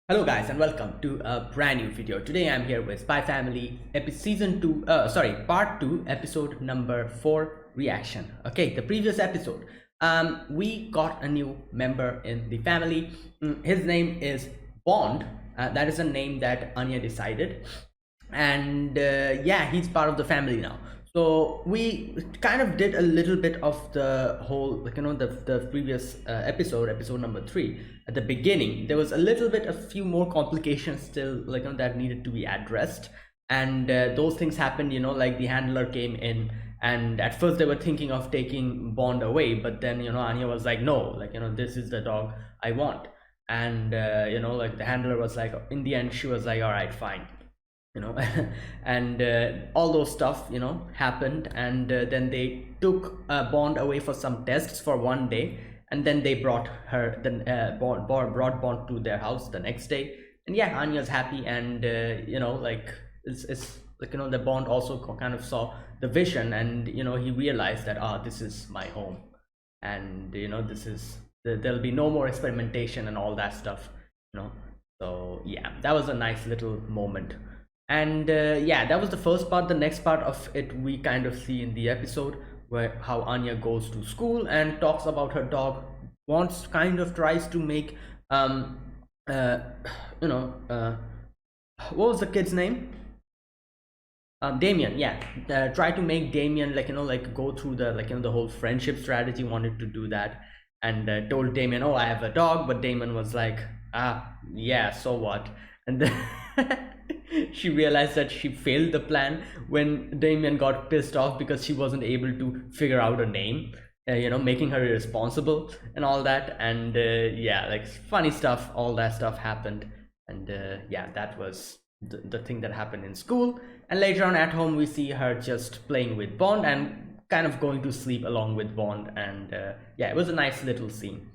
Hello guys and welcome to a brand new video. Today I'm here with Spy Family season 2 part 2 episode number 4 reaction. Okay, the previous episode we got a new member in the family. His name is Bond. That is a name that Anya decided, and yeah, he's part of the family now. So we kind of did a little bit of the whole, the previous episode number 3. At the beginning there was a little bit, a few more complications still, that needed to be addressed. And those things happened, like the handler came in, and at first they were thinking of taking Bond away, but then Anya was like, no, this is the dog I want. And the handler was like, in the end she was like, all right, fine, you know. And all those stuff happened. And then they took Bond away for some tests for one day, and then they brought her, then brought Bond to their house the next day. And yeah, Anya's happy. And it's like, the Bond also kind of saw the vision, and he realized that, this is my home. And this is there'll be no more experimentation and all that stuff, you know. So yeah, that was a nice little moment. And yeah, that was the first part. The next part of it we kind of see in the episode, where how Anya goes to school and talks about her dog. Wants, kind of tries to make uh you know what was the kid's name? Damien. Yeah, try to make Damien, go through the, the whole friendship strategy. Wanted to do that, and told Damien, oh, I have a dog. But Damien was like, yeah, so what? And then she realized that she failed the plan when Damien got pissed off because she wasn't able to figure out a name, making her irresponsible and all that. And yeah, like, funny stuff, all that stuff happened. And yeah, that was the thing that happened in school. And later on at home we see her just playing with Bond and kind of going to sleep along with Bond. And yeah, it was a nice little scene.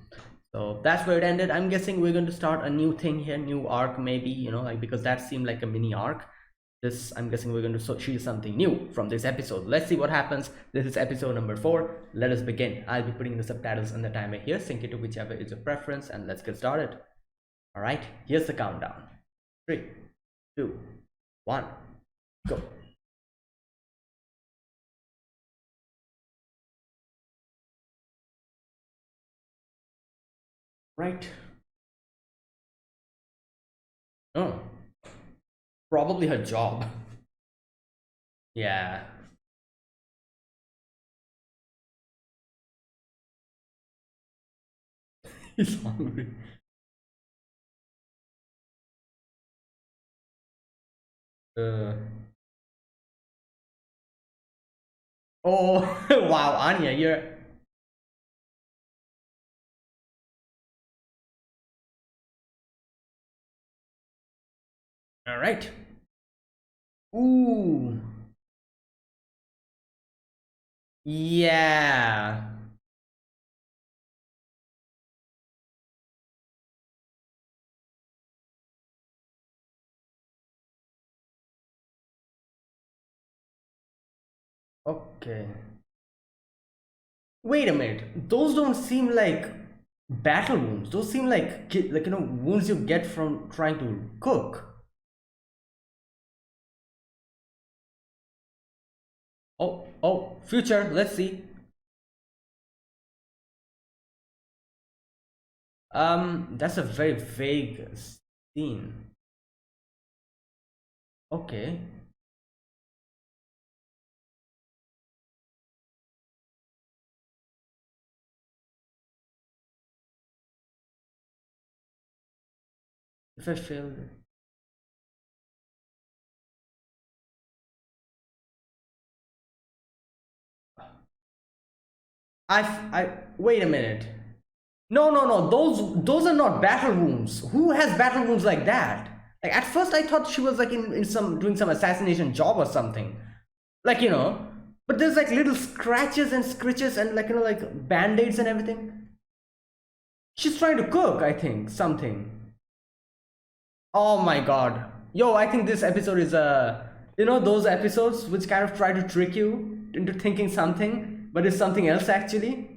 So that's where it ended. I'm guessing we're going to start a new thing here, new arc maybe, because that seemed like a mini arc. This, I'm guessing we're going to see something new from this episode. Let's see what happens. This is episode number 4. Let us begin. I'll be putting the subtitles and the timer here. Sync it to whichever is your preference, and let's get started. All right, here's the countdown. 3, 2, 1, go. Right. Oh, probably her job. Yeah. He's hungry. Uh, oh, wow, Anya, you're all right. Ooh, yeah. Okay. Wait a minute. Those don't seem like battle wounds. Those seem like, wounds you get from trying to cook. Oh, oh, future. Let's see. That's a very vague scene. Okay. If I failed. I wait a minute. No, no, no. Those are not battle wounds. Who has battle wounds like that? Like, at first I thought she was like in some, doing some assassination job or something. Like, but there's like little scratches and scritches and, like band-aids and everything. She's trying to cook, I think, something. Oh my god. Yo, I think this episode is those episodes which kind of try to trick you into thinking something, but it's something else actually.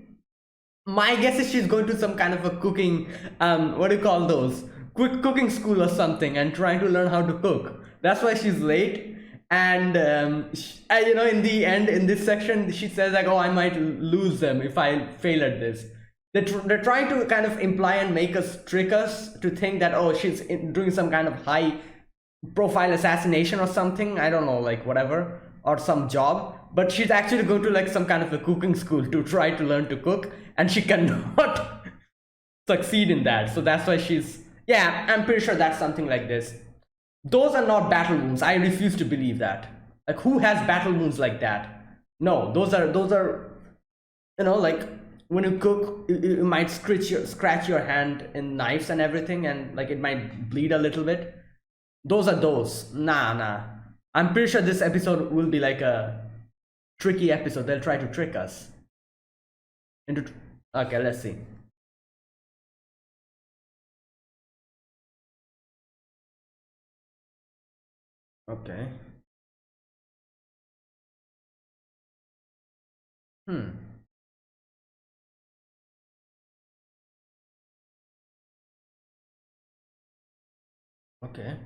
My guess is she's going to some kind of a cooking, what do you call those, quick cooking school or something and trying to learn how to cook. That's why she's late. And you know, in the end, in this section, she says like, "Oh, I might lose them if I fail at this." They're trying to kind of imply and make us trick us to think that, oh, she's doing some kind of high profile assassination or something. I don't know, like whatever, or some job. But she's actually going to like some kind of a cooking school to try to learn to cook, and she cannot succeed in that. So that's why she's, yeah, I'm pretty sure that's something like this. Those are not battle wounds. I refuse to believe that. Like, who has battle wounds like that? No, those are, you know, like when you cook, you might scratch your hand in knives and everything, and like it might bleed a little bit. Those are those. Nah. I'm pretty sure this episode will be like a tricky episode. They'll try to trick us into. Okay, let's see. Okay. Hmm. Okay.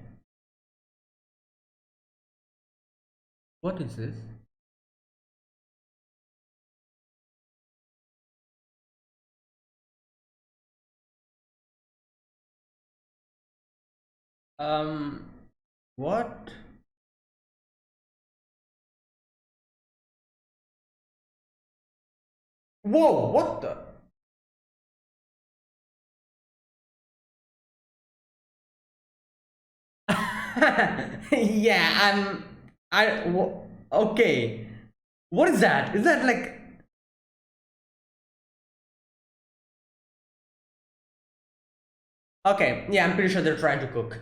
What is this? Um. What? Whoa! What the? Yeah. Okay. What is that? Is that like? Okay. Yeah, I'm pretty sure they're trying to cook.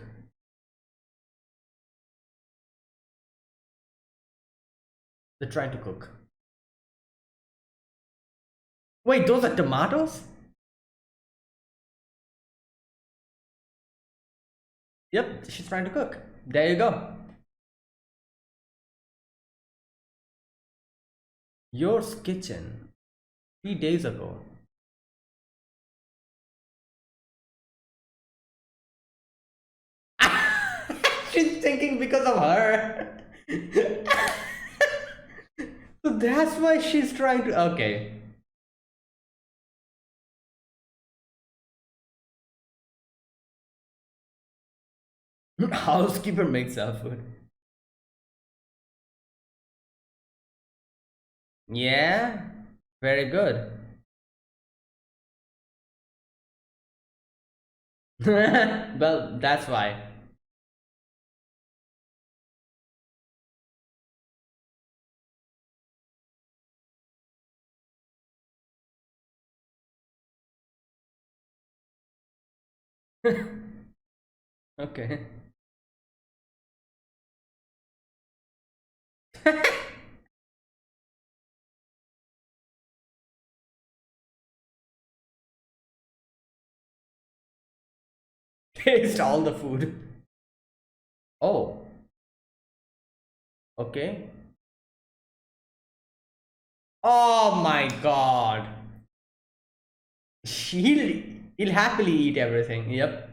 They're trying to cook. Wait, those are tomatoes? Yep, she's trying to cook. There you go. Yours kitchen. 3 days ago. She's thinking because of her. So that's why she's trying to. Okay. Housekeeper makes our food. Yeah, very good. Well, that's why. Okay. Taste all the food. Oh, okay. Oh my god. He'll happily eat everything. Yep.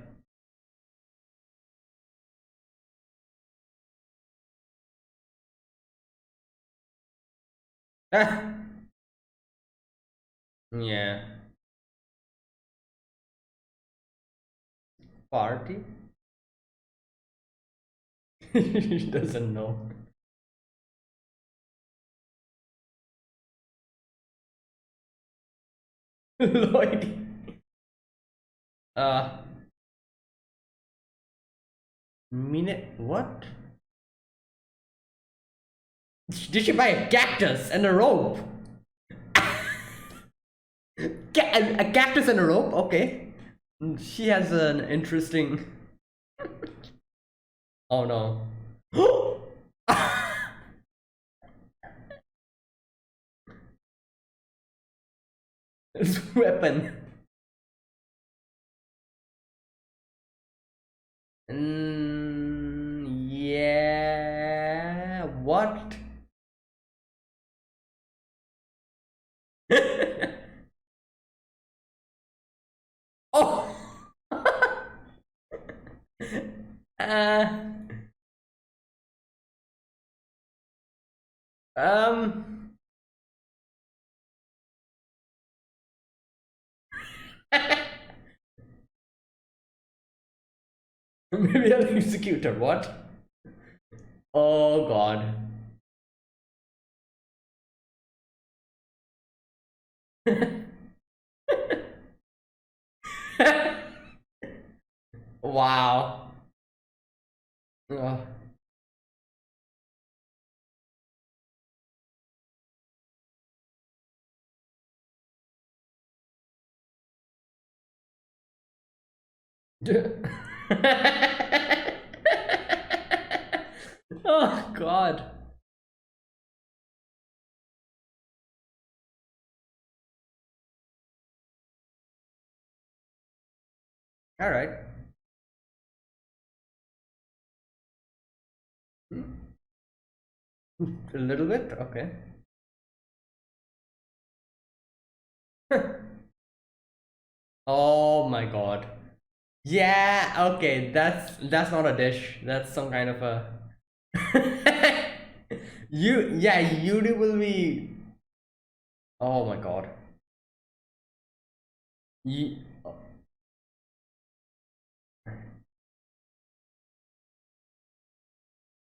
Yeah. Party? He doesn't know. Lloyd. Uh, minute. What? Did she buy a cactus and a rope? A cactus and a rope? Okay. She has an interesting. Oh no. It's weapon. Yeah. What? Oh. Uh, um. Maybe an executor. What? Oh God. Wow. Oh. Oh God. All right. A little bit. Okay. Oh my God. Yeah. Okay. That's not a dish. That's some kind of a. Yeah. You will be. Oh my God. You,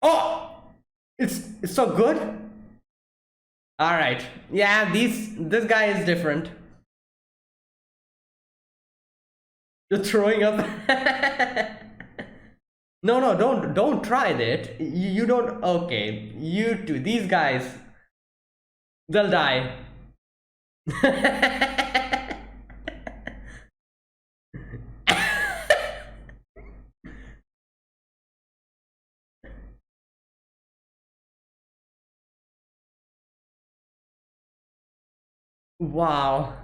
oh, it's so good. All right. Yeah. This guy is different. You're throwing up. No, no, don't try that. You don't. Okay, you two. These guys, they'll die. Wow.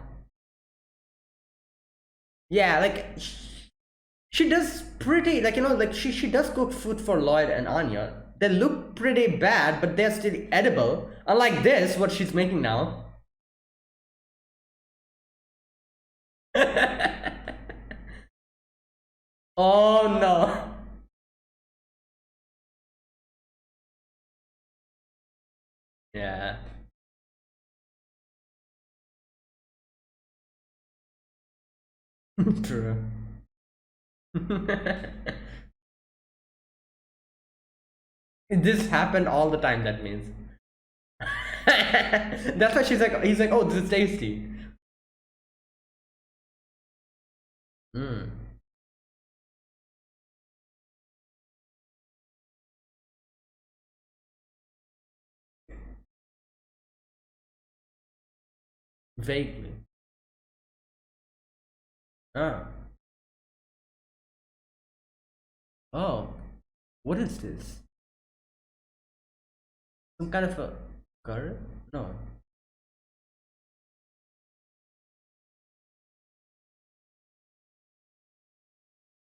Yeah, like she does pretty. Like like she does cook food for Lloyd and Anya. They look pretty bad, but they're still edible. Unlike this, what she's making now. Oh no. Yeah. True. This happened all the time, that means. That's why he's like, oh, this is tasty. Mm, vaguely. Ah. Oh, what is this? Some kind of a curry? No.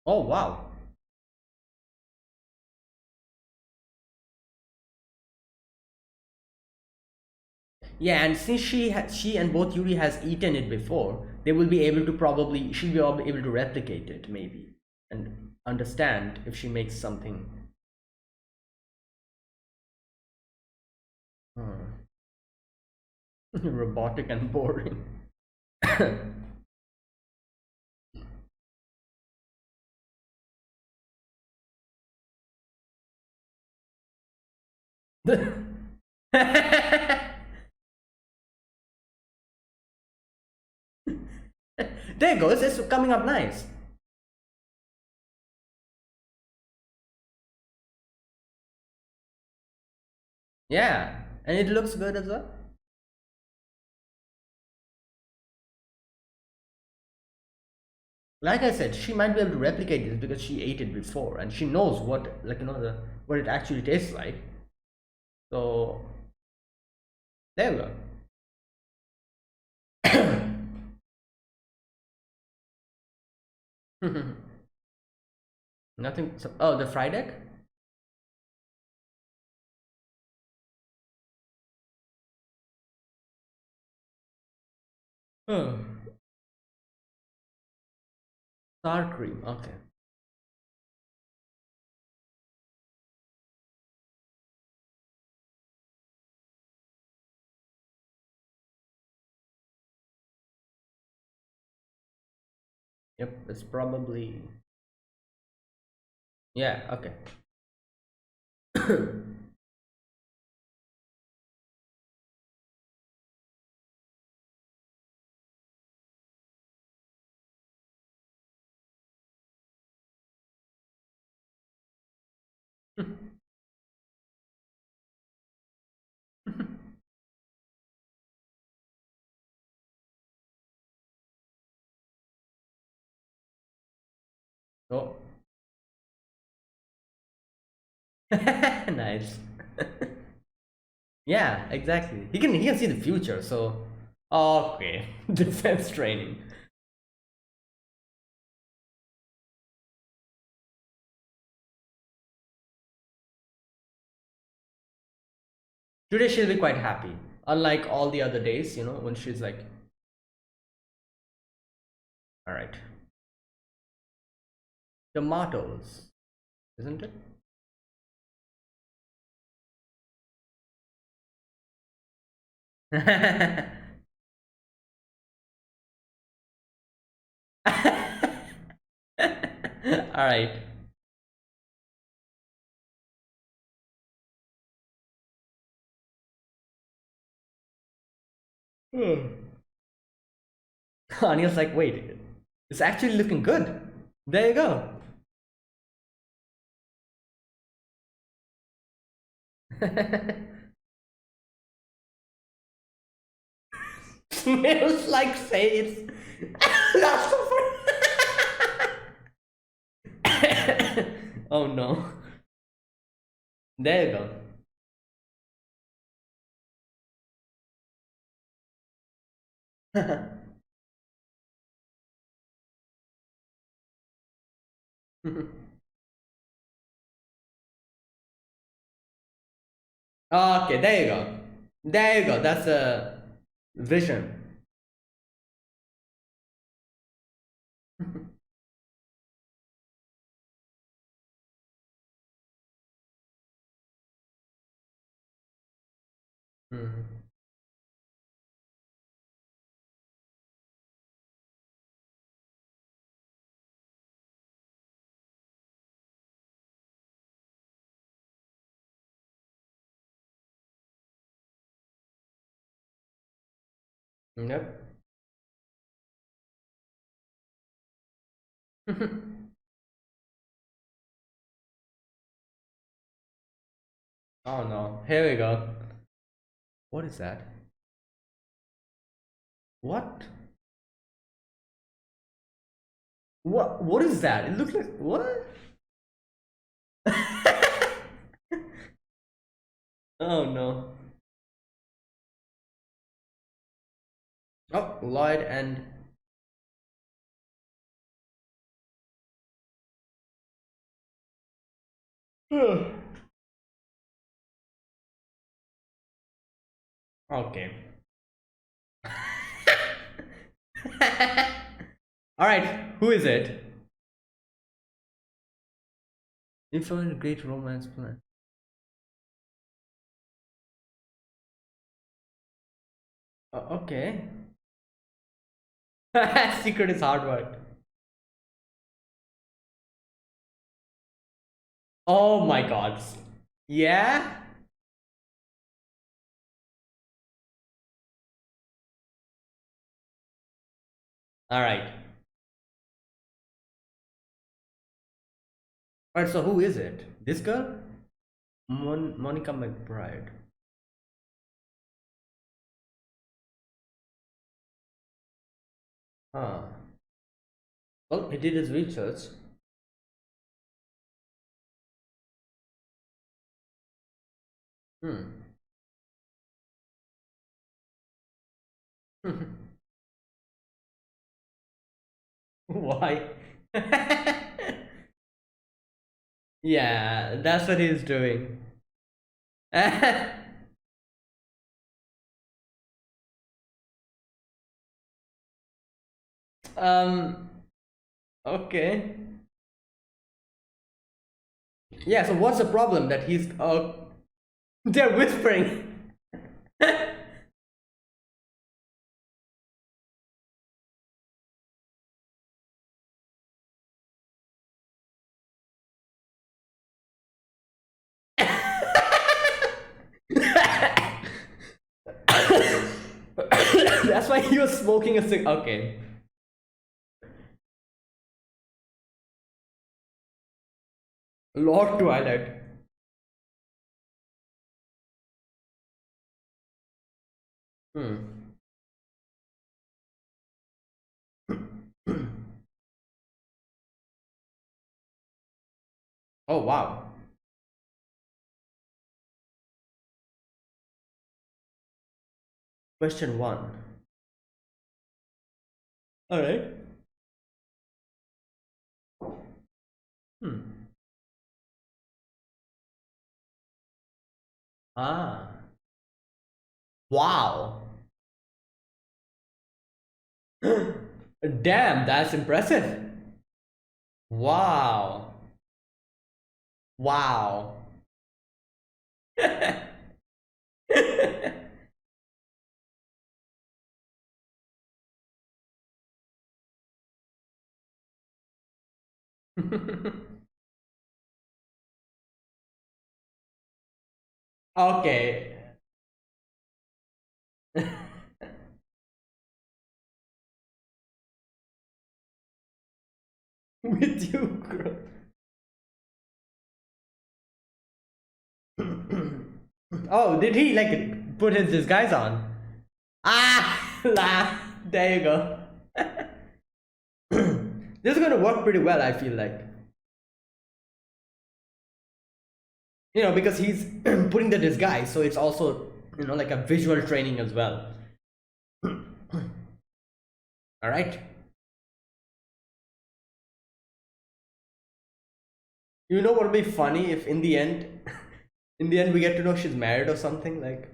Oh, wow. Yeah, and since she and both Yuri has eaten it before, they will be able to probably she'll be able to replicate it maybe and understand if she makes something. Hmm. Robotic and boring. There it goes. It's coming up nice. Yeah, and it looks good as well. Like I said, she might be able to replicate this because she ate it before and she knows what, like, what it actually tastes like. So there we go. Nothing. Oh, the fried egg. Oh, sour cream. Okay. Yep, it's probably, yeah, okay. Oh. Nice. Yeah, exactly. He can see the future, so okay. Defense training. Today she'll be quite happy. Unlike all the other days, when she's like, alright. Tomatoes, isn't it? Alright. Anil's like, wait, it's actually looking good. There you go. Smells like sage. Last of Oh no. There you go. Okay, there you go. There you go. That's a vision. Mhm. Yep. Oh no. Here we go. What is that? What? What is that? It looks like what? Oh no. Oh, Lloyd and okay. All right, who is it? Infinite Great Romance Plan. Okay. Secret is hard work. Oh my god. Yeah? Alright. Alright, so who is it? This girl? Monica McBride. Huh. Well, he did his research. Hmm. Why? Yeah, that's what he's doing. um, okay. Yeah, so what's the problem that he's they're whispering. that's why he was smoking a cig. Okay. Lord Twilight. Hmm. Oh wow. Question one. All right. Hmm. Ah. Wow. Damn, that's impressive. Wow. Wow. Okay. With you, oh, did he like put his disguise on? Ah, la. There you go. This is gonna work pretty well, I feel like. Because he's putting the disguise, so it's also, like a visual training as well. All right. You know what would be funny if in the end, we get to know she's married or something like.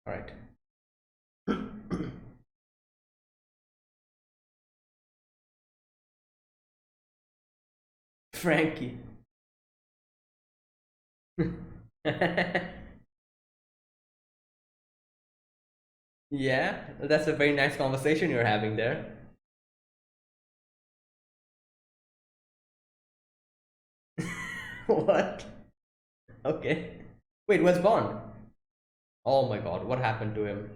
All right. Frankie. Yeah, that's a very nice conversation you're having there. What? Okay. Wait, where's Bond? Oh my god, what happened to him?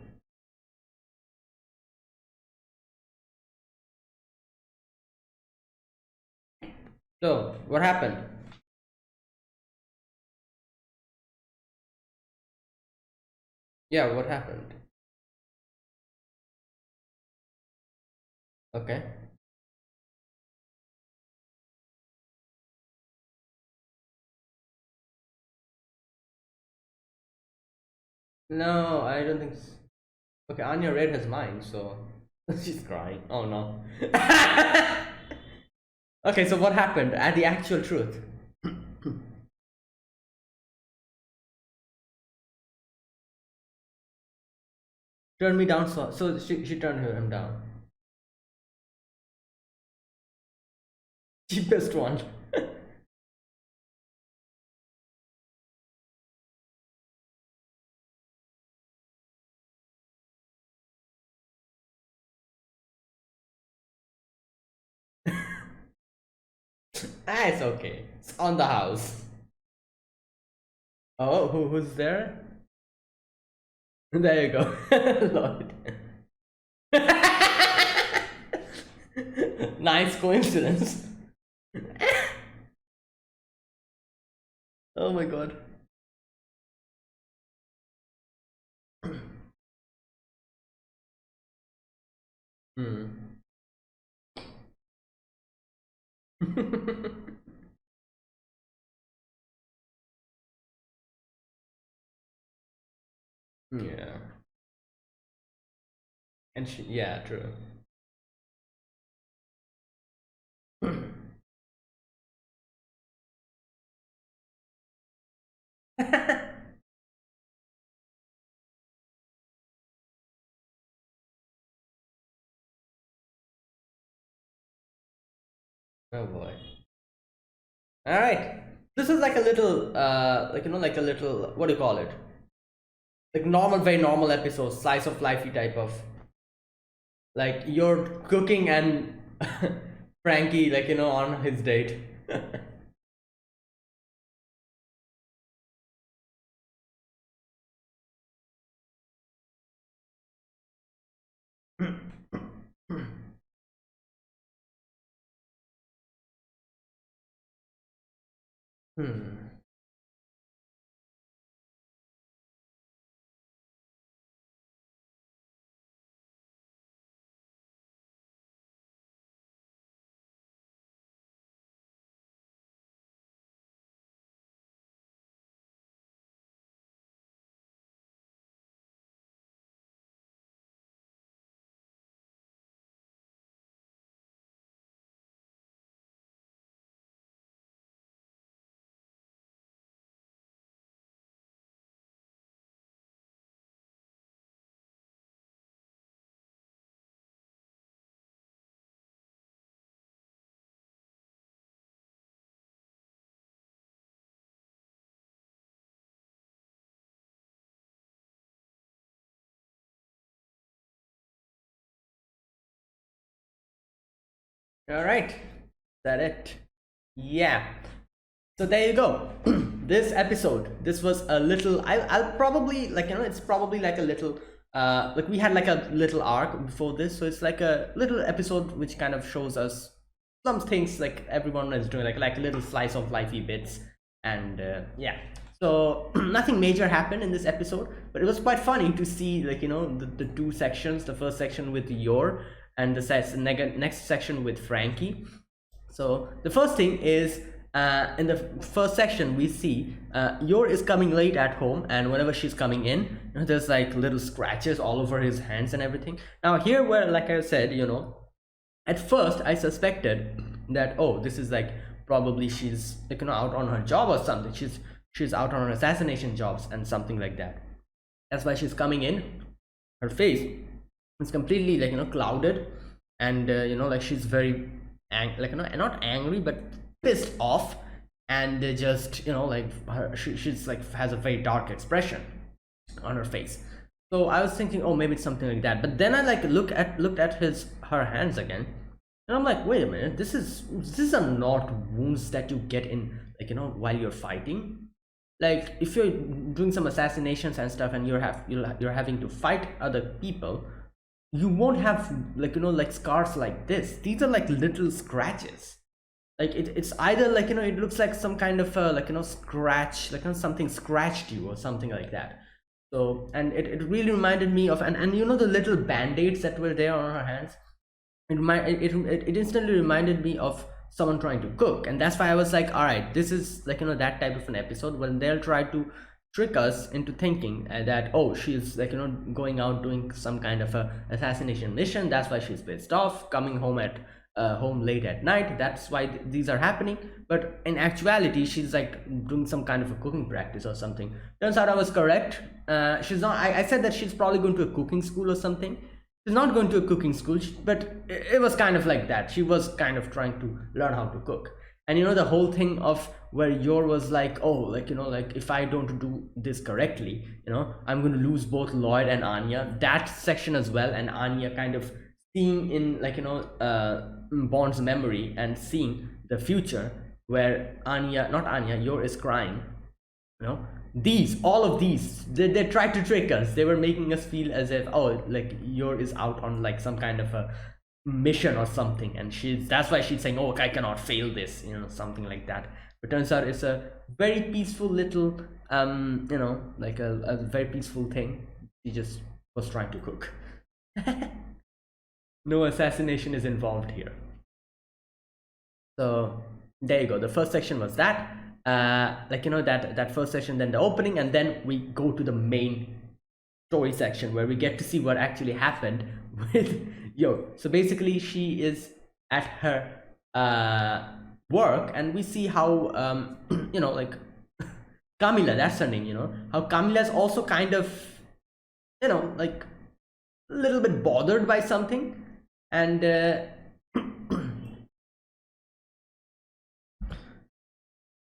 So, what happened? Yeah, what happened? Okay. No, I don't think. Okay, Anya read his mind, so she's crying. Oh no. Okay, so what happened? At the actual truth. Turn me down, so she turned him down. Cheapest one. Ah, it's okay. It's on the house. Oh, who's there? There you go. Lloyd. Nice coincidence. Oh my god. Hmm. Yeah. And yeah, true. Oh boy. All right. This is like a little, like a little, what do you call it? Like normal, very normal episode, slice of lifey type of. Like you're cooking and Frankie, like on his date. Hmm. All right. Is that it? Yeah. So there you go. This episode, this was a little. I'll probably like it's probably like a little. Like we had like a little arc before this, so it's like a little episode which kind of shows us some things like everyone is doing, like a little slice of lifey bits, and yeah. So nothing major happened in this episode, but it was quite funny to see like the two sections. The first section with Yor, and the next section with Frankie. So the first thing is in the first section we see Yor is coming late at home, and whenever she's coming in, there's like little scratches all over his hands and everything. Now here, where like I said, at first I suspected that, oh, this is like probably she's like out on her job or something. She's out on her assassination jobs and something like that. That's why she's coming in. Her face is completely like clouded, and like she's very not angry but pissed off, and just like she's like has a very dark expression on her face. So I was thinking, oh, maybe it's something like that. But then I like looked at her hands again, and I'm like, wait a minute, this are not wounds that you get in while you're fighting. Like if you're doing some assassinations and stuff, and you're having to fight other people, you won't have like scars like this. These are like little scratches. Like it's either like it looks like some kind of scratch, like something scratched you or something like that. So, and it really reminded me of, and the little band-aids that were there on her hands, it instantly reminded me of someone trying to cook. And that's why I was like, all right, this is like that type of an episode when they'll try to trick us into thinking that, oh, she's like going out doing some kind of a assassination mission. That's why she's pissed off, coming home at home late at night. That's why these are happening. But in actuality, she's like doing some kind of a cooking practice or something. Turns out I was correct. She's not. I said that she's probably going to a cooking school or something. She's not going to a cooking school, but it was kind of like that. She was kind of trying to learn how to cook. And the whole thing of where Yor was like, oh, like like if I don't do this correctly, I'm going to lose both Lloyd and Anya. That section as well, and Anya kind of seeing in like Bond's memory and seeing the future where Yor is crying. All of these, they tried to trick us. They were making us feel as if, oh, like Yor is out on like some kind of a mission or something, and that's why she's saying, oh, I cannot fail this, something like that. But turns out it's a very peaceful little like a very peaceful thing. She just was trying to cook. No assassination is involved here. So there you go. The first section was that that first section, then the opening, and then we go to the main story section where we get to see what actually happened with Yor. So basically she is at her work, and we see how like Camila, that's her name, how Camila is also kind of like a little bit bothered by something. And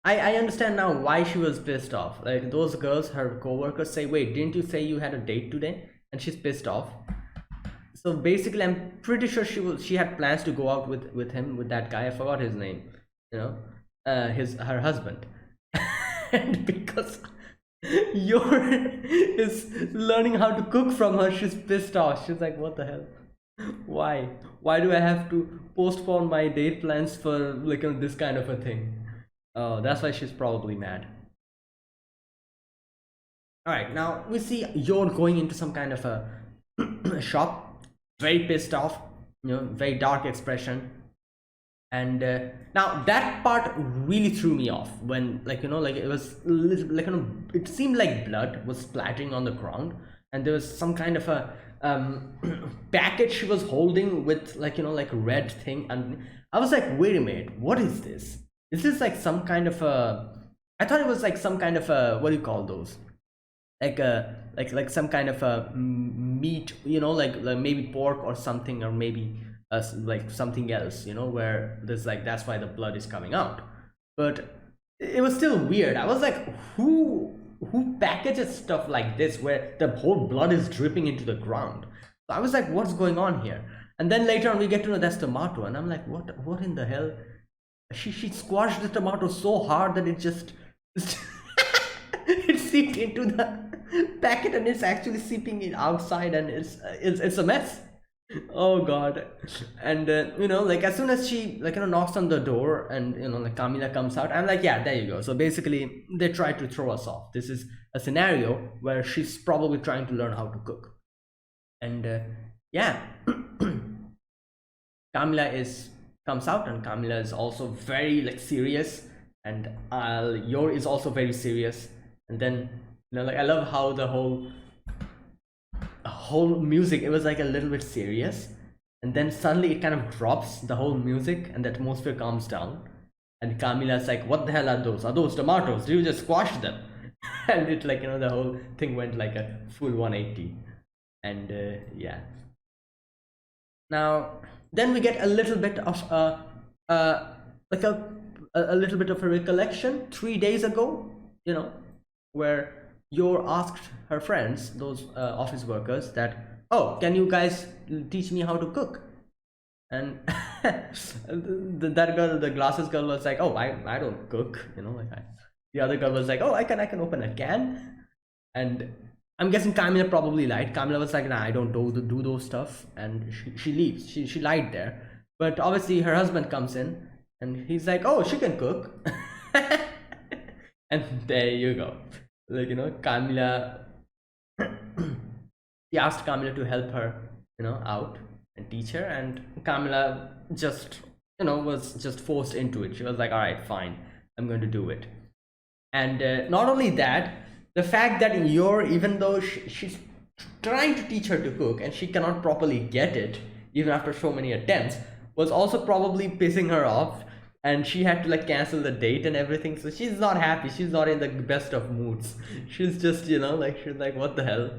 I understand now why she was pissed off. Like those girls, her co-workers, say, wait, didn't you say you had a date today? And she's pissed off. So basically, I'm pretty sure she had plans to go out with him, with that guy. I forgot his name. Her husband. And because Yor is learning how to cook from her, she's pissed off. She's like, what the hell? Why do I have to postpone my date plans for like this kind of a thing? Oh, that's why she's probably mad. All right, now we see you're going into some kind of a shop, very pissed off, very dark expression. And now that part really threw me off when, like, like it was like, it seemed like blood was splattering on the ground, and there was some kind of a package she was holding with, like, like a red thing. And I was like, wait a minute, what is this? Is this like some kind of a, I thought it was like some kind of a, what do you call those, like a, like some kind of a meat, like maybe pork or something, or maybe like something else, where there's like, that's why the blood is coming out. But it was still weird. I was like, who packages stuff like this where the whole blood is dripping into the ground? So I was like, what's going on here? And then later on we get to know that's tomato, and I'm like, what in the hell? She squashed the tomato so hard that it just it seeped into the packet, and it's actually seeping it outside, and it's a mess. Oh god. And like as soon as she, like, knocks on the door, and like Camila comes out, I'm like, yeah, there you go. So basically they try to throw us off. This is a scenario where she's probably trying to learn how to cook. And yeah. Camila comes out, and Camila is also very, like, serious, and Yor is also very serious. And then, like, I love how the whole music, it was like a little bit serious, and then suddenly it kind of drops, the whole music, and the atmosphere calms down, and Camila's like, what the hell are those? Are those tomatoes? Do you just squash them? And it, like, the whole thing went like a full 180. And yeah. Now then we get a little bit of like a little bit of a recollection 3 days ago, where Yor asked her friends, those office workers, that, oh, can you guys teach me how to cook? And that girl, the glasses girl, was like, oh, I don't cook, the other girl was like, oh, I can open a can. And I'm guessing Camila probably lied. Camila was like, nah, I don't do those stuff, and she leaves. She lied there. But obviously her husband comes in, and he's like, oh, she can cook. And there you go. Like, Camila, he asked Camila to help her, out and teach her, and Camila just, was just forced into it. She was like, all right, fine, I'm going to do it. And not only that, the fact that Yor, even though she's trying to teach her to cook and she cannot properly get it, even after so many attempts, was also probably pissing her off, and she had to, like, cancel the date and everything. So she's not happy, she's not in the best of moods. She's just, like, she's like, what the hell,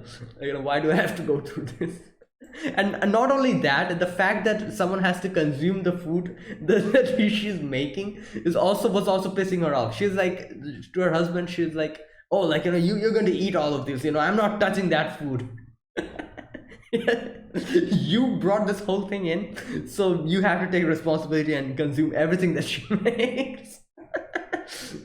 why do I have to go through this? And not only that, the fact that someone has to consume the food that she's making was also pissing her off. She's like, to her husband, she's like, oh, like, you're going to eat all of this, I'm not touching that food. You brought this whole thing in, so you have to take responsibility and consume everything that she makes.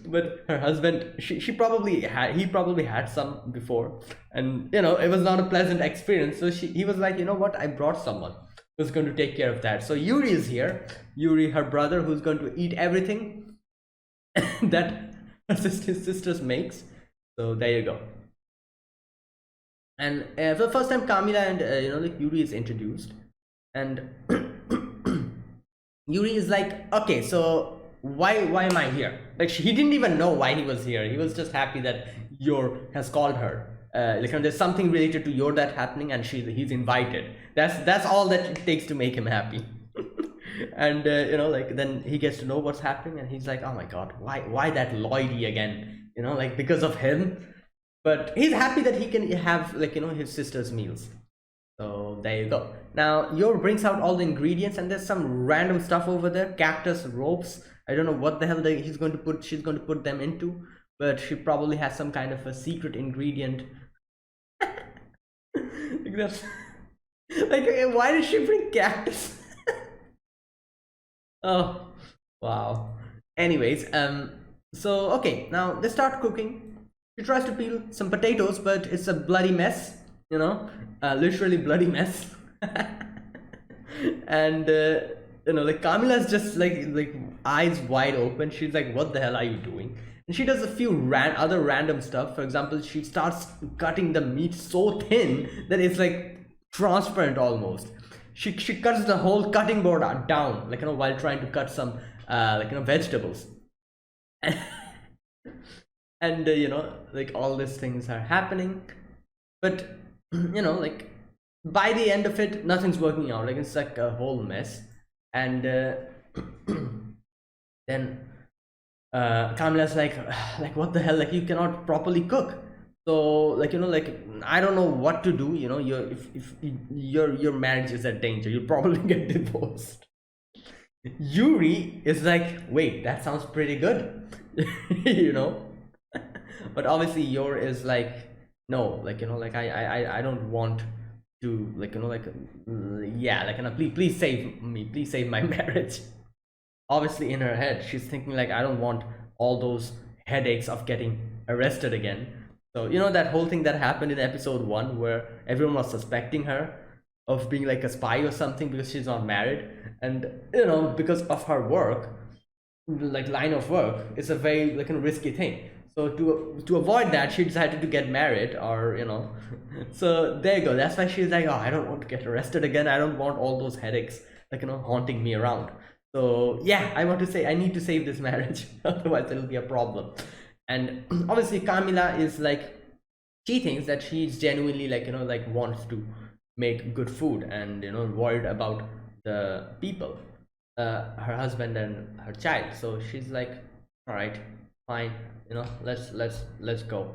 But her husband, he probably had some before, and it was not a pleasant experience. So he was like, you know what, I brought someone who's going to take care of that. So Yuri is here, her brother, who's going to eat everything that his sisters makes. So there you go. And for the first time, Camila and like Yuri is introduced, and Yuri is like, okay, so why am I here? Like, he didn't even know why he was here. He was just happy that Yor has called her. Like, there's something related to Yor that happening, and he's invited. That's all that it takes to make him happy. And like, then he gets to know what's happening, and he's like, oh my god, why that Lloydie again? Like, because of him. But he's happy that he can have, like, his sister's meals. So there you go. Now Yor brings out all the ingredients, and there's some random stuff over there, cactus ropes. I don't know what the hell she's going to put them into, but she probably has some kind of a secret ingredient. Like, that's like, why did she bring cactus? Oh wow. Anyways, so okay, now they start cooking. She tries to peel some potatoes, but it's a bloody mess, literally bloody mess. And like Camila's just like eyes wide open. She's like, what the hell are you doing? And she does a few other random stuff. For example, she starts cutting the meat so thin that it's like transparent almost. She cuts the whole cutting board down, like, while trying to cut some vegetables. And like all these things are happening, but like by the end of it, nothing's working out. Like, it's like a whole mess. And then Camila's like, what the hell, like, you cannot properly cook. So, like, like, I don't know what to do. If your marriage is at danger, you'll probably get divorced. Yuri is like, wait, that sounds pretty good. you know but obviously Yor is like, no, like, like, I don't want to, like, yeah, like, please save me, please save my marriage. Obviously in her head she's thinking like, I don't want all those headaches of getting arrested again. So that whole thing that happened in episode 1 where everyone was suspecting her of being like a spy or something because she's not married, and because of her work, like, line of work, it's a very, like, risky thing. So to avoid that, she decided to get married, or so there you go. That's why she's like, oh, I don't want to get arrested again, I don't want all those headaches, like, haunting me around. So yeah, I want to say, I need to save this marriage otherwise it'll be a problem. And obviously Camila is like, she thinks that she's genuinely, like, like, wants to make good food, and worried about the people, her husband and her child. So she's like, all right, fine, let's go.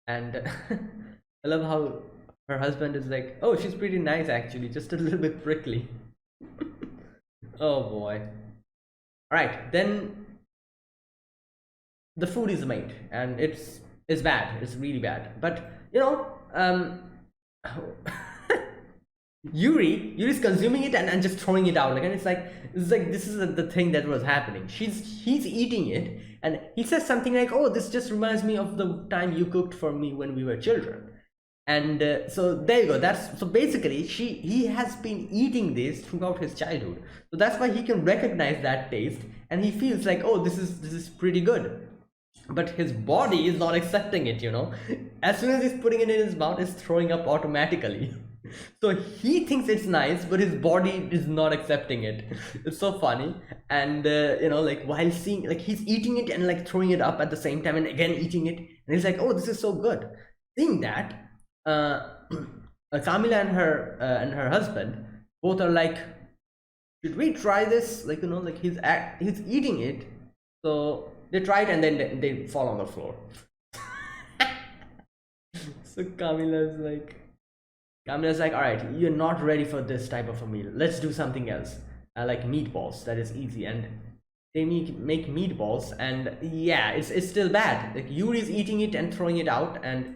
And I love how her husband is like, oh, she's pretty nice actually, just a little bit prickly. Oh boy. All right, then the food is made, and it's bad, it's really bad, but Yuri's consuming it and just throwing it out, like, and it's like this is the thing that was happening. He's eating it, and he says something like, oh, this just reminds me of the time you cooked for me when we were children. And so there you go. So basically he has been eating this throughout his childhood, so that's why he can recognize that taste, and he feels like, oh, this is pretty good. But his body is not accepting it. As soon as he's putting it in his mouth, it's throwing up automatically. So he thinks it's nice, but his body is not accepting it. It's so funny. And like, while seeing, like, he's eating it and like throwing it up at the same time, and again eating it, and he's like, oh, this is so good. Seeing that, Camila and her husband both are like, should we try this? Like, like, he's eating it. So they try it, and then they fall on the floor. So Camila's like, all right, you're not ready for this type of a meal. Let's do something else. Like meatballs. That is easy. And they make meatballs, and yeah, it's still bad. Like, Yuri's eating it and throwing it out, and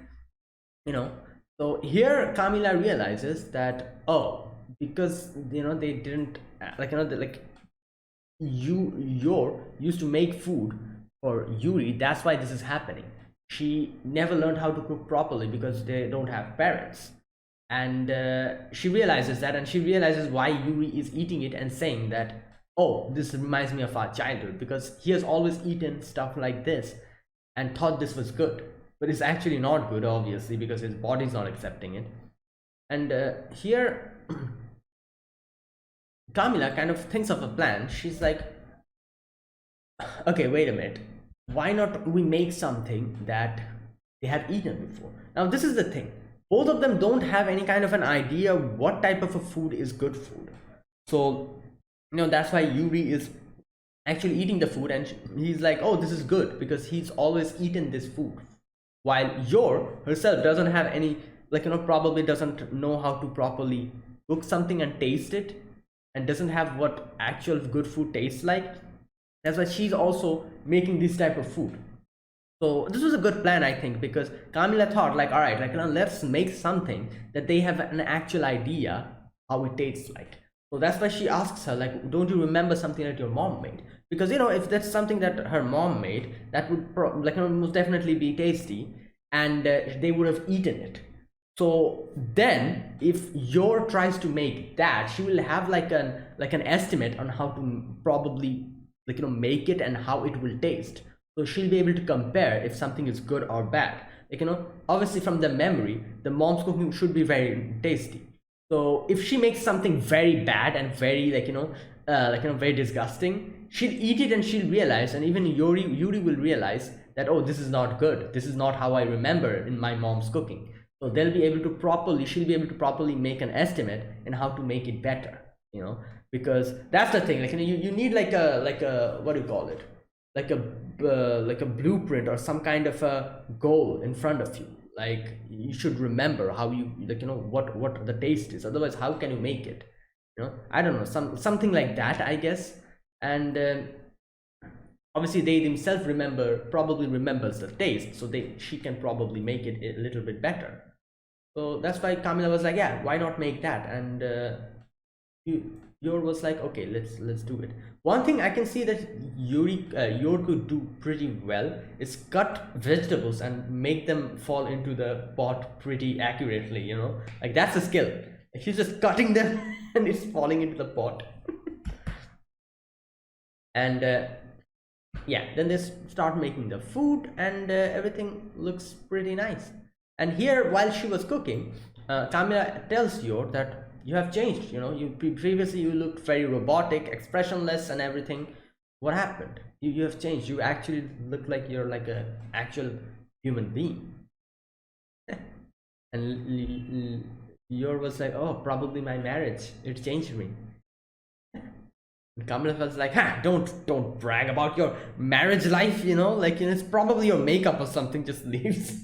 So here Camila realizes that, oh, because they didn't Yor used to make food for Yuri. That's why this is happening. She never learned how to cook properly because they don't have parents. And she realizes that, and she realizes why Yuri is eating it and saying that, oh, this reminds me of our childhood, because he has always eaten stuff like this and thought this was good, but it's actually not good, obviously, because his body's not accepting it. And here Camila kind of thinks of a plan. She's like, okay, wait a minute, why not we make something that they have eaten before? Now this is the thing, both of them don't have any kind of an idea what type of a food is good food. So that's why Yuri is actually eating the food, and he's like, oh, this is good, because he's always eaten this food, while Yor herself doesn't have any, probably doesn't know how to properly cook something and taste it, and doesn't have what actual good food tastes like. That's why she's also making this type of food. So this was a good plan, I think, because Camila thought, like, all right, let's make something that they have an actual idea how it tastes like. So that's why she asks her, like, don't you remember something that your mom made? Because if that's something that her mom made, that would most definitely be tasty, and they would have eaten it. So then if your tries to make that, she will have like an estimate on how to probably make it and how it will taste. So she'll be able to compare if something is good or bad. Obviously from the memory, the mom's cooking should be very tasty. So if she makes something very bad and very very disgusting, she'll eat it and she'll realize, and even Yuri will realize that, oh, this is not good, this is not how I remember in my mom's cooking. So she'll be able to properly make an estimate in how to make it better, because that's the thing. You need like a what do you call it, like a blueprint or some kind of a goal in front of you. Like you should remember how you what the taste is, otherwise how can you make it? I don't know, something like that, I guess. And obviously they themselves probably remembers the taste, so she can probably make it a little bit better. So that's why Camila was like, yeah, why not make that? And Yor was like, okay, let's do it. One thing I can see that Yor could do pretty well is cut vegetables and make them fall into the pot pretty accurately. Like that's a skill. He's just cutting them and it's falling into the pot. And yeah, then they start making the food, and everything looks pretty nice. And here, while she was cooking, Camila tells Yor that you have changed. Previously you looked very robotic, expressionless, and everything. What happened? You have changed. You actually look like you're like a actual human being. And Yor was like, oh, probably my marriage. It changed me. And Kamala was like, don't brag about your marriage life. It's probably your makeup or something just leaves.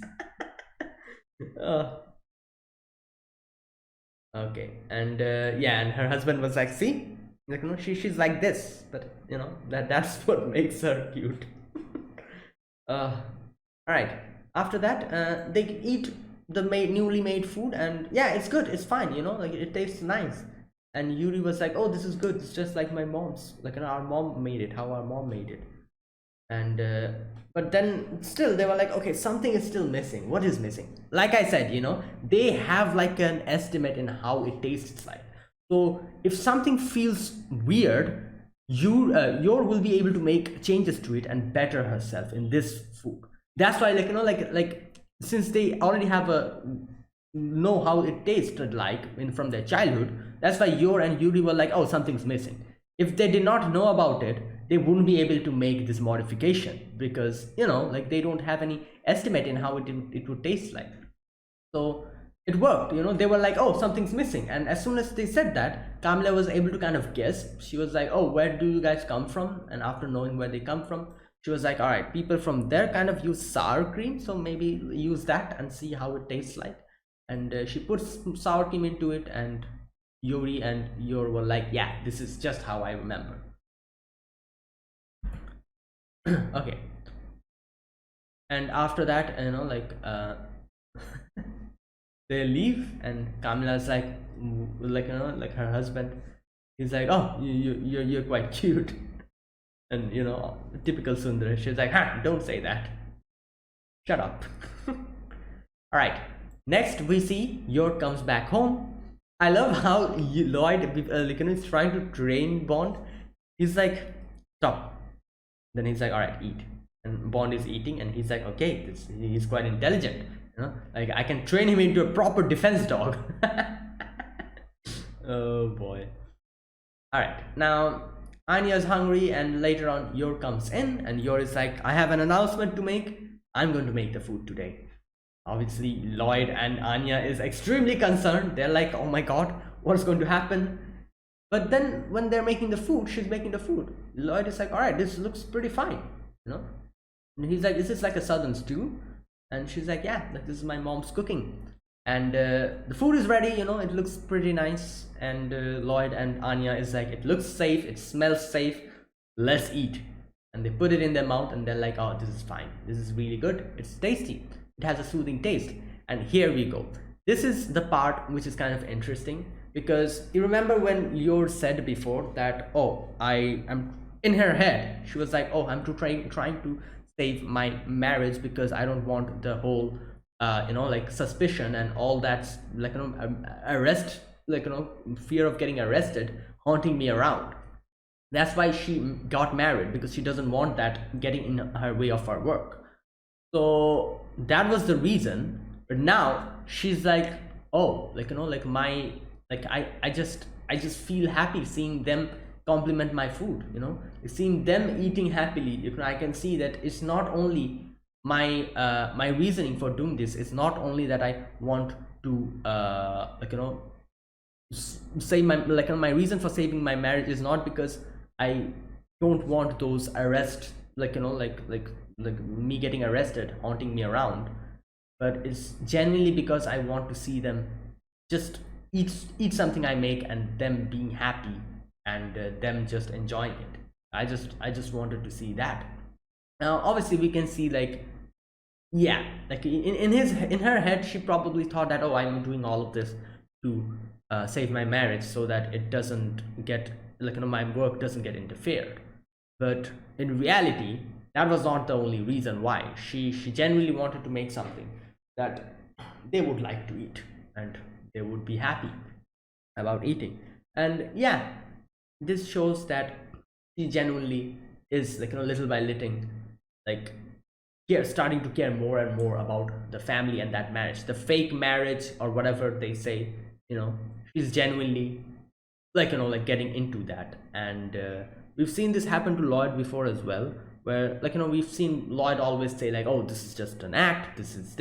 Okay. And yeah, and her husband was like, see, she's like this, but that's what makes her cute. All right, after that they eat the newly made food, and yeah, it's good, it's fine, it tastes nice. And Yuri was like, oh, this is good, it's just like my mom's, our mom made it, how our mom made it. And but then still they were like, okay, something is still missing. What is missing? Like I said, they have like an estimate in how it tastes like. So if something feels weird, Yor will be able to make changes to it and better herself in this food. That's why, since they already have know how it tasted like from their childhood, that's why Yor and Yuri were like, oh, something's missing. If they did not know about it, they wouldn't be able to make this modification, because they don't have any estimate in how it would taste like. So it worked. They were like, oh, something's missing. And as soon as they said that, Kamila was able to kind of guess. She was like, oh, where do you guys come from? And after knowing where they come from, she was like, all right, people from there kind of use sour cream, so maybe use that and see how it tastes like. And she puts some sour cream into it, and Yuri and Yor were like, yeah, this is just how I remember. Okay. And after that, they leave, and Kamila's like her husband, he's like, oh, you're quite cute. And typical Sundara, she's like, don't say that, shut up. All right, next we see Yor comes back home. I love how Lloyd is trying to train Bond. He's like, stop. Then he's like, all right, eat. And Bond is eating, and he's like, okay, he's quite intelligent. Like I can train him into a proper defense dog. Oh boy. All right, now Anya's hungry, and later on Yor comes in, and Yor is like, I have an announcement to make. I'm going to make the food today. Obviously Lloyd and Anya is extremely concerned. They're like, oh my god, what's going to happen? But then when they're making the food, she's making the food, Lloyd is like, all right, this looks pretty fine, and he's like, is this like a southern stew? And she's like, yeah, this is my mom's cooking. And the food is ready, it looks pretty nice. And Lloyd and Anya is like, it looks safe, it smells safe, let's eat. And they put it in their mouth, and they're like, oh, this is fine, this is really good, it's tasty, it has a soothing taste. And here we go. This is the part which is kind of interesting, because you remember when Yor said before that, oh, I am in her head, she was like, oh, I'm trying to save my marriage because I don't want the whole like suspicion and all that, like arrest, like fear of getting arrested haunting me around. That's why she got married, because she doesn't want that getting in her way of her work. So that was the reason. But now she's like, oh, like like my, like I just feel happy seeing them compliment my food, seeing them eating happily. I can see that it's not only my reasoning for doing this. It's not only that I want to say my, like my reason for saving my marriage is not because I don't want those arrest, like me getting arrested haunting me around, but it's genuinely because I want to see them just eat something I make, and them being happy, and them just enjoying it. I just wanted to see that. Now obviously we can see, like, yeah, like in her head she probably thought that, oh, I'm doing all of this to save my marriage so that it doesn't get, like my work doesn't get interfered. But in reality, that was not the only reason why. She genuinely wanted to make something that they would like to eat, and they would be happy about eating. And yeah, this shows that she genuinely is, like little by little, like starting to care more and more about the family and that marriage, the fake marriage or whatever they say. She's genuinely, like getting into that. And we've seen this happen to Lloyd before as well, where, like we've seen Lloyd always say, like, oh, this is just an act, this is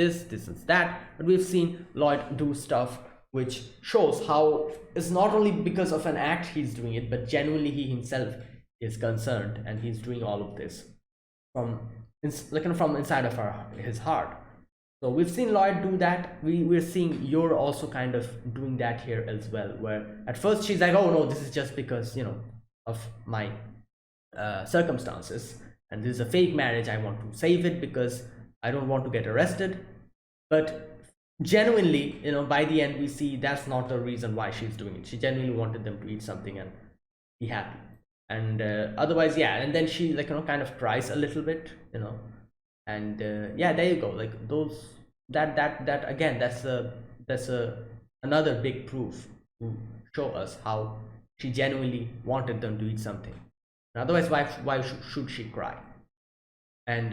that. But we've seen Lloyd do stuff which shows how it's not only because of an act he's doing it, but genuinely he himself is concerned, and he's doing all of this from, like from inside of his heart. So we've seen Lloyd do that. We're seeing you're also kind of doing that here as well, where at first she's like, oh no, this is just because of my circumstances, and this is a fake marriage, I want to save it because I don't want to get arrested. But genuinely, by the end we see that's not the reason why she's doing it. She genuinely wanted them to eat something and be happy. And otherwise, yeah, and then she, like kind of cries a little bit, and yeah, there you go. Like those, that again, that's another big proof to show us how she genuinely wanted them to eat something. Otherwise, why should she cry? And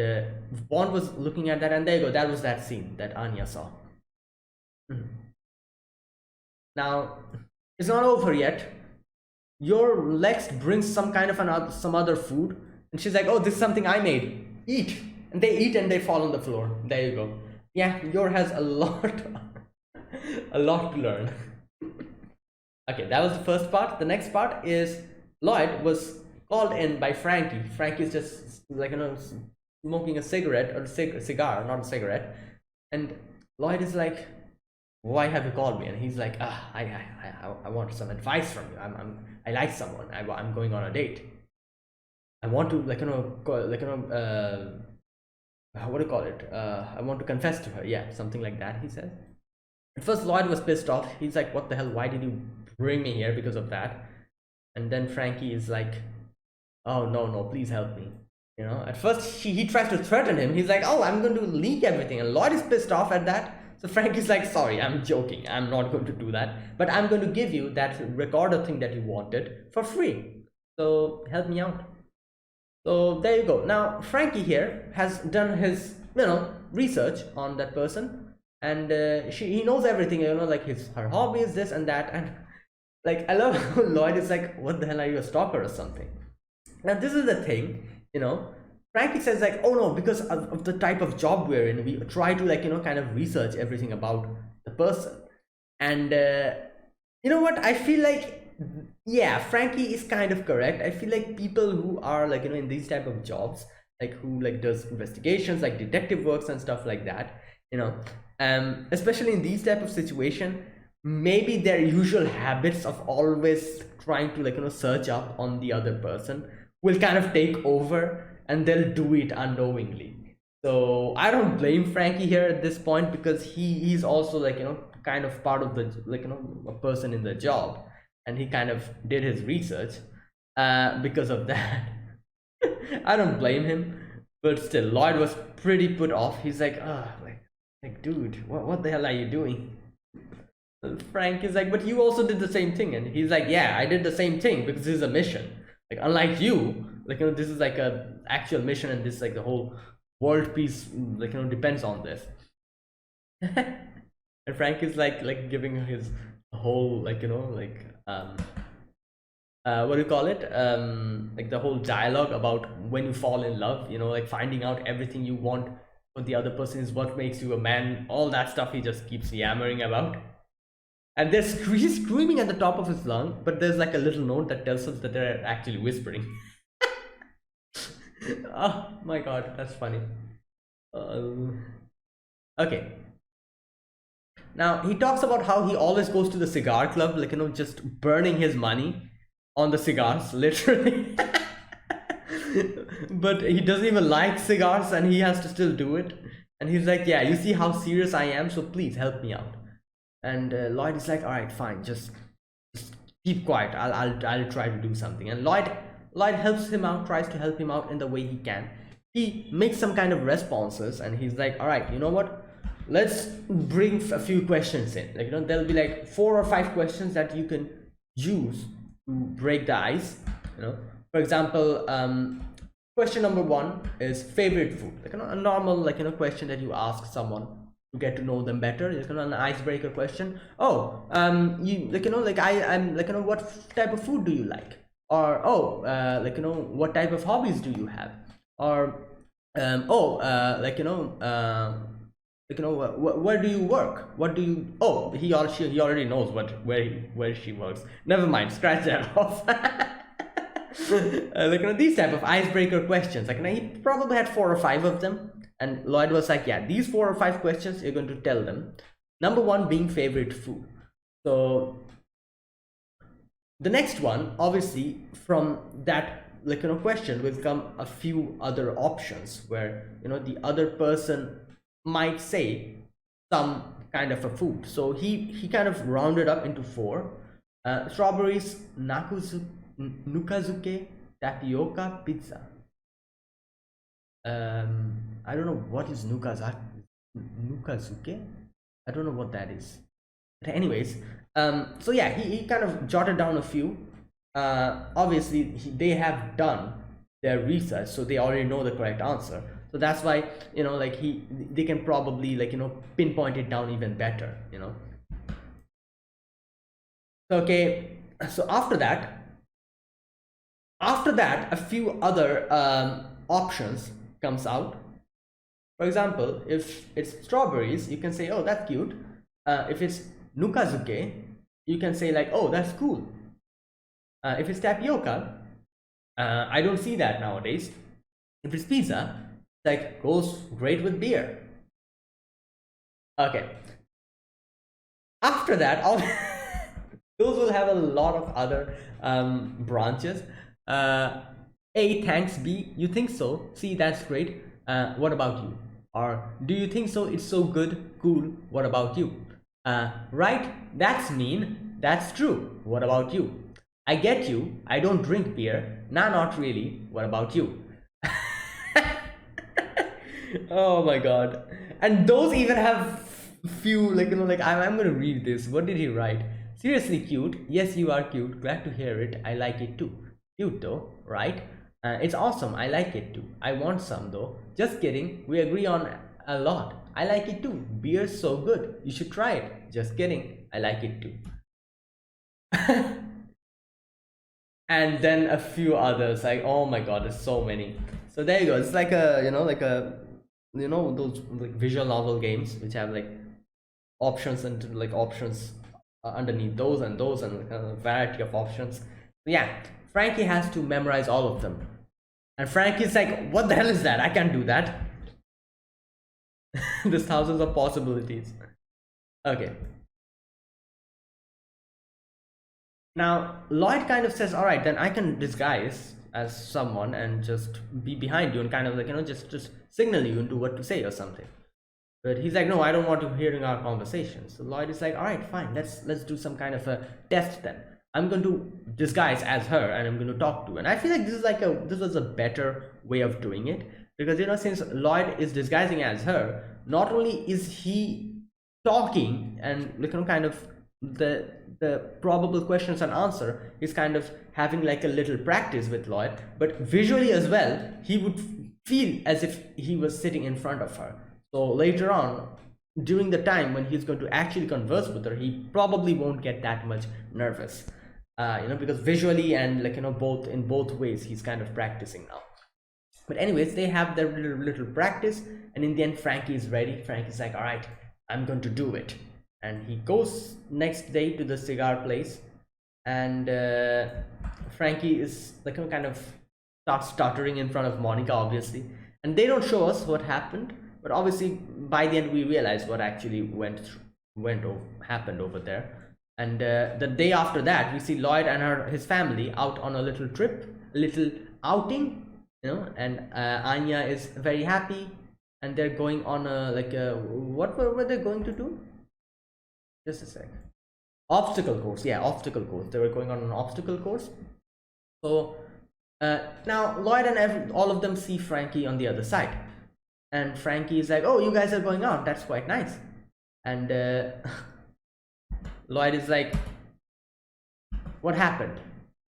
Bond was looking at that, and there you go, that was that scene that Anya saw. Now it's not over yet. Your Lex brings some kind of some other food, and she's like, oh, this is something I made, eat. And they eat and they fall on the floor. There you go. Yeah, Yor has a lot to learn. Okay, that was the first part. The next part is Lloyd was called in by Frankie. Frankie's just, like smoking a cigarette, or a cigar, not a cigarette. And Lloyd is like, why have you called me? And he's like, I want some advice from you. I like someone. I'm going on a date. I want to, what do you call it? I want to confess to her. Yeah, something like that, he says. At first Lloyd was pissed off. He's like, what the hell, why did you bring me here because of that? And then Frankie is like, oh no, please help me. At first he tries to threaten him. He's like, oh, I'm going to leak everything. And Lloyd is pissed off at that. So Frankie's like, sorry, I'm joking, I'm not going to do that, but I'm going to give you that recorder thing that you wanted for free. So help me out. So there you go. Now Frankie here has done his research on that person, and he knows everything, like her hobbies, this and that. And like, I love how Lloyd is like, what the hell, are you a stalker or something? Now this is the thing, Frankie says, like, oh no, because of the type of job we're in, we try to, like kind of research everything about the person. And you know what, I feel like, yeah, Frankie is kind of correct. I feel like people who are, like in these type of jobs, like who does investigations, like detective works and stuff like that, especially in these type of situation, maybe their usual habits of always trying to, like search up on the other person will kind of take over, and they'll do it unknowingly. So I don't blame Frankie here at this point, because he's also, like kind of part of the, like a person in the job, and he kind of did his research because of that. I don't blame him, but still Lloyd was pretty put off. He's like, like Like, dude, what the hell are you doing? Frank is like, but you also did the same thing. And he's like, yeah, I did the same thing because this is a mission. Like, unlike you, like, this is like a actual mission, and this, like, the whole world peace, like, depends on this. And Frank is like giving his whole, like, what do you call it? Like the whole dialogue about when you fall in love, like finding out everything you want for the other person is what makes you a man. All that stuff he just keeps yammering about. And he's screaming at the top of his lung, but there's like a little note that tells us that they're actually whispering. Oh my god, that's funny. Okay. Now he talks about how he always goes to the cigar club, like, just burning his money on the cigars, literally. But he doesn't even like cigars, and he has to still do it. And he's like, yeah, you see how serious I am, so please help me out. And Lloyd is like, all right, fine, just keep quiet. I'll try to do something. And Lloyd helps him out, tries to help him out in the way he can. He makes some kind of responses, and he's like, all right, you know what? Let's bring a few questions in. Like, there'll be like 4 or 5 questions that you can use to break the ice. For example, question number 1 is favorite food. Like, a normal, like, question that you ask someone to get to know them better. An icebreaker question. Oh, you, like, I'm like, what type of food do you like? Or, oh, like, what type of hobbies do you have? Or, oh, like, where do you work? What do you? Oh, he already knows where she works. Never mind, scratch that off. Like, these type of icebreaker questions. Like, he probably had 4 or 5 of them, and Lloyd was like, yeah, these 4 or 5 questions you're going to tell them. Number 1 being favorite food. So the next one, obviously, from that, like, question will come a few other options where, the other person might say some kind of a food. So he kind of rounded up into 4. Strawberries, nukazuke, tapioca, pizza. I don't know what is nukazuke. I don't know what that is. But anyways, so yeah, he kind of jotted down a few. Obviously, they have done their research, so they already know the correct answer. So that's why, like, they can probably, like, pinpoint it down even better. Okay, so after that, a few other options comes out. For example, if it's strawberries, you can say, oh, that's cute. If it's nukazuke, you can say, like, oh, that's cool. If it's tapioca, I don't see that nowadays. If it's pizza, like, goes great with beer. Okay. After that, those will have a lot of other branches. A, thanks. B, you think so? C, that's great. What about you? Or, do you think so? It's so good. Cool. What about you? Right, that's mean. That's true. What about you? I get you. I don't drink beer. Nah, not really. What about you? Oh my god. And those even have few, like, like, I'm gonna read this. What did he write? Seriously cute. Yes, you are cute. Glad to hear it. I like it too. Cute though, right? It's awesome. I like it too. I want some though. Just kidding. We agree on a lot. I like it too. Beer's so good. You should try it. Just kidding. I like it too. And then a few others. Like, oh my god, there's so many. So there you go. It's like a, those, like, visual novel games which have, like, options and, like, options underneath those and a variety of options. So yeah, Frankie has to memorize all of them, and Frankie's like, what the hell is that? I can't do that. There's thousands of possibilities. Okay, now Lloyd kind of says, all right, then I can disguise as someone and just be behind you and kind of, like, just signal you into what to say or something. But he's like, no, I don't want to hearing our conversation. So Lloyd is like, all right, fine, let's do some kind of a test then. I'm going to disguise as her and I'm going to talk to her. And I feel like this was a better way of doing it. because since Lloyd is disguising as her, not only is he talking and kind of the probable questions and answer is kind of having like a little practice with Lloyd, but visually as well he would feel as if he was sitting in front of her. So later on, during the time when he's going to actually converse with her, he probably won't get that much nervous, because visually and both in both ways he's kind of practicing now. But anyways, they have their little practice, and in the end Frankie is ready. Frankie's like, all right, I'm going to do it. And he goes next day to the cigar place, and Frankie is kind of starts stuttering in front of Monica, obviously, and they don't show us what happened, but obviously by the end we realize what actually happened over there. And the day after that, we see Lloyd and his family out on a little trip, a little outing, and Anya is very happy, and they're going on what were they going to do? Just a sec. Obstacle course. Yeah, obstacle course. They were going on an obstacle course. So now Lloyd and all of them see Frankie on the other side, and Frankie is like, oh, you guys are going out, that's quite nice. And Lloyd is like, what happened?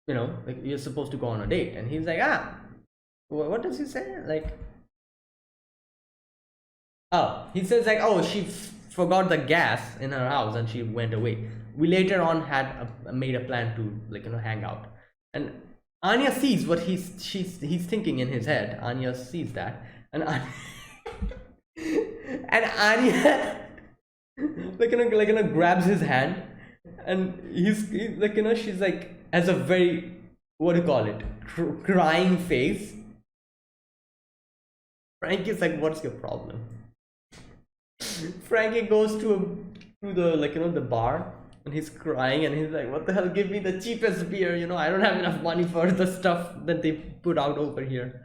Like, you're supposed to go on a date. And he's like, what does he say? Like, oh, he says like, oh, she forgot the gas in her house and she went away. We later on had made a plan to hang out, and Anya sees what he's thinking in his head. Anya sees that, and Anya grabs his hand, and he's she's like, has a very, what do you call it, crying face. Frankie's like, what's your problem? Frankie goes to the the bar, and he's crying, and he's like, what the hell, give me the cheapest beer, I don't have enough money for the stuff that they put out over here.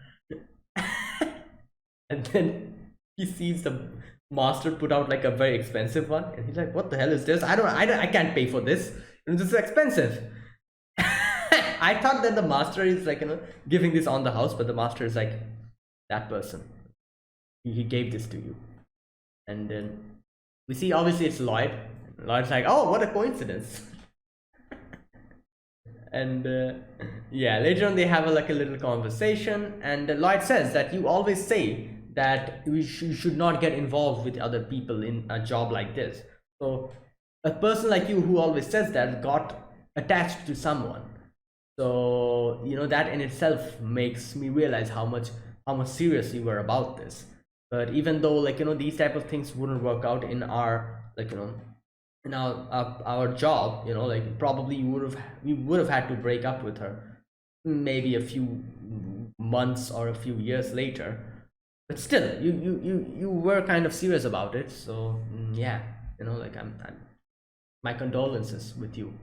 And then he sees the master put out like a very expensive one, and he's like, what the hell is this? I can't pay for this, this is expensive. I thought that the master is giving this on the house, but the master is like, that person, he gave this to you. And then we see, obviously it's Lloyd. Lloyd's like, oh, what a coincidence. And yeah, later on they have a little conversation, and Lloyd says that you always say that you should not get involved with other people in a job like this. So a person like you who always says that got attached to someone. So that in itself makes me realize how much serious you were about this. But even though these type of things wouldn't work out in our in our job, probably we would have had to break up with her maybe a few months or a few years later. But still, you were kind of serious about it. So yeah, I'm my condolences with you.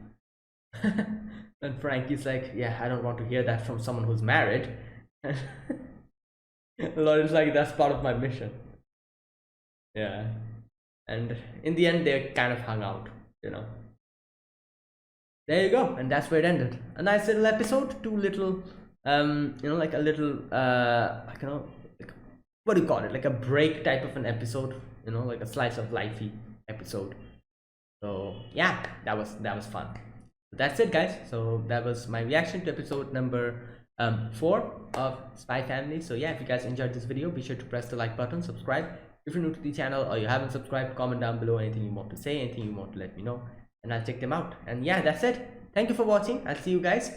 And Frankie's like, yeah, I don't want to hear that from someone who's married. Lloyd's like, that's part of my mission. Yeah. And in the end, they kind of hung out, There you go. And that's where it ended. A nice little episode. Two little, a little, what do you call it? Like a break type of an episode, like a slice of lifey episode. So yeah, that was fun. That's it, guys. So that was my reaction to episode number 4 of Spy Family. So yeah, if you guys enjoyed this video, be sure to press the like button, subscribe if you're new to the channel, or you haven't subscribed. Comment down below anything you want to say, anything you want to let me know, and I'll check them out. And yeah, that's it. Thank you for watching. I'll see you guys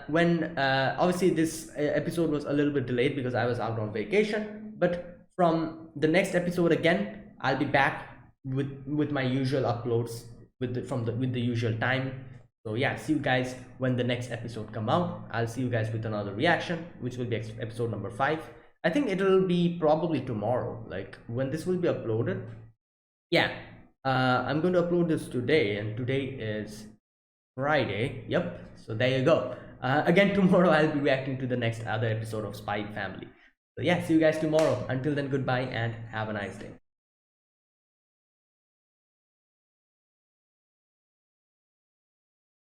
when obviously this episode was a little bit delayed because I was out on vacation, but from the next episode again, I'll be back with my usual uploads with the usual time. So yeah, see you guys when the next episode come out. I'll see you guys with another reaction, which will be episode number 5. I think it'll be probably tomorrow, like when this will be uploaded. Yeah, I'm going to upload this today, and today is Friday. Yep, so there you go. Again, tomorrow I'll be reacting to the next other episode of Spy Family. So yeah, see you guys tomorrow. Until then, goodbye and have a nice day.